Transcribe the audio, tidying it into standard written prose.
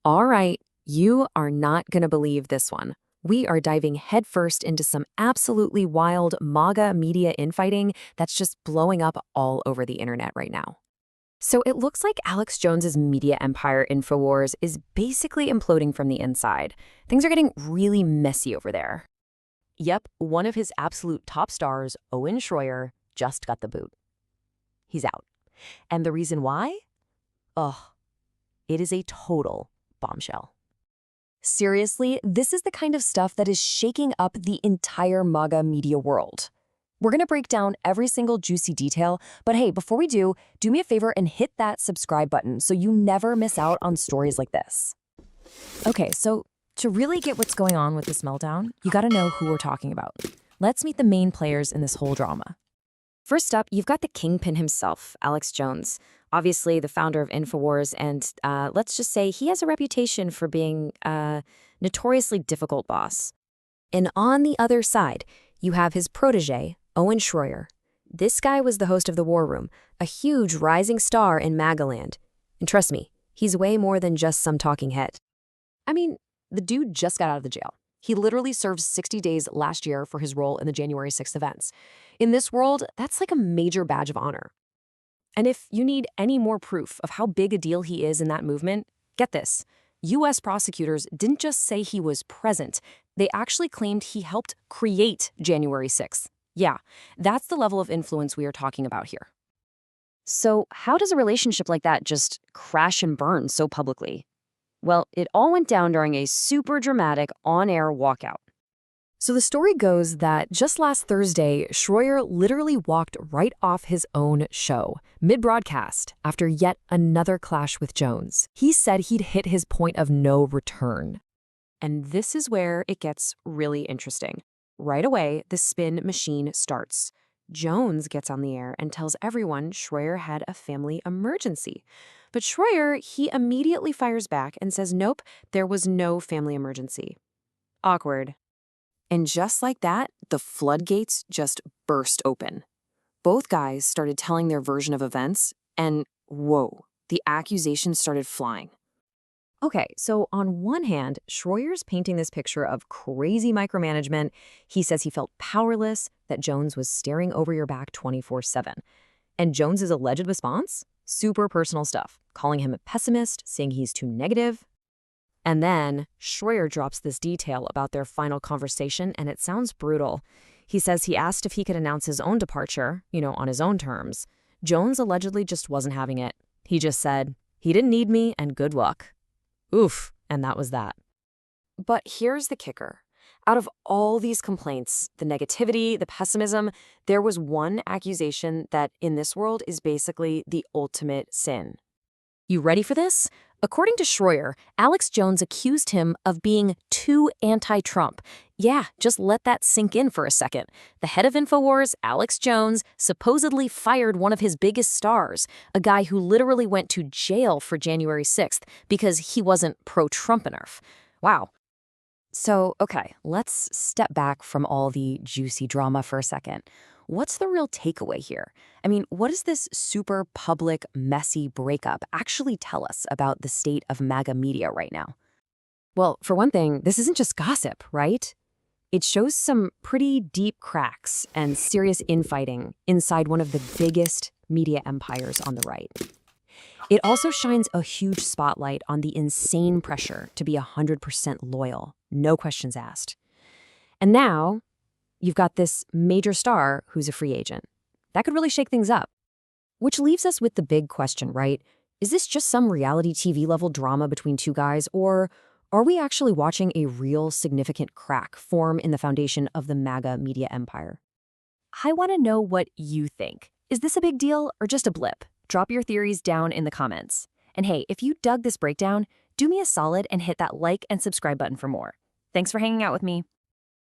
All right, you are not going to believe this one. We are diving headfirst into some absolutely wild MAGA media infighting that's just blowing up all over the internet right now. So it looks like Alex Jones's media empire Infowars is basically imploding from the inside. Things are getting really messy over there. Yep, one of his absolute top stars, Owen Schroyer, just got the boot. He's out. And the reason why? Ugh, it is a total bombshell. Seriously, this is the kind of stuff that is shaking up the entire MAGA media world. We're going to break down every single juicy detail, but hey, before we do me a favor and hit that subscribe button so you never miss out on stories like this. Okay, so to really get what's going on with this meltdown, you got to know who we're talking about. Let's meet the main players in this whole drama. First up, you've got the kingpin himself, Alex Jones. Obviously, the founder of Infowars, and let's just say he has a reputation for being a notoriously difficult boss. And on the other side, you have his protege, Owen Schroyer. This guy was the host of The War Room, a huge rising star in MAGA land. And trust me, he's way more than just some talking head. I mean, the dude just got out of the jail. He literally served 60 days last year for his role in the January 6th events. In this world, that's like a major badge of honor. And if you need any more proof of how big a deal he is in that movement, get this. U.S. prosecutors didn't just say he was present. They actually claimed he helped create January 6th. Yeah, that's the level of influence we are talking about here. So how does a relationship like that just crash and burn so publicly? Well, it all went down during a super dramatic on-air walkout. So the story goes that just last Thursday, Schroyer literally walked right off his own show, mid-broadcast, after yet another clash with Jones. He said he'd hit his point of no return. And this is where it gets really interesting. Right away, the spin machine starts. Jones gets on the air and tells everyone Schroyer had a family emergency. But Schroyer, he immediately fires back and says, nope, there was no family emergency. Awkward. And just like that, the floodgates just burst open. Both guys started telling their version of events, and whoa, the accusations started flying. Okay, so on one hand, Schroyer's painting this picture of crazy micromanagement. He says he felt powerless, that Jones was staring over your back 24/7. And Jones's alleged response? Super personal stuff, calling him a pessimist, saying he's too negative. And then Schroyer drops this detail about their final conversation, and it sounds brutal. He says he asked if he could announce his own departure, on his own terms. Jones allegedly just wasn't having it. He just said, he didn't need me and good luck. Oof, and that was that. But here's the kicker. Out of all these complaints, the negativity, the pessimism, there was one accusation that in this world is basically the ultimate sin. You ready for this? According to Schroyer, Alex Jones accused him of being too anti-Trump. Yeah, just let that sink in for a second. The head of Infowars, Alex Jones, supposedly fired one of his biggest stars, a guy who literally went to jail for January 6th because he wasn't pro-Trump enough. Wow. So, okay, let's step back from all the juicy drama for a second. What's the real takeaway here? I mean, what does this super public, messy breakup actually tell us about the state of MAGA media right now? Well, for one thing, this isn't just gossip, right? It shows some pretty deep cracks and serious infighting inside one of the biggest media empires on the right. It also shines a huge spotlight on the insane pressure to be 100% loyal, no questions asked. And now, you've got this major star who's a free agent. That could really shake things up. Which leaves us with the big question, right? Is this just some reality TV level drama between two guys, or are we actually watching a real significant crack form in the foundation of the MAGA media empire? I want to know what you think. Is this a big deal or just a blip? Drop your theories down in the comments. And hey, if you dug this breakdown, do me a solid and hit that like and subscribe button for more. Thanks for hanging out with me.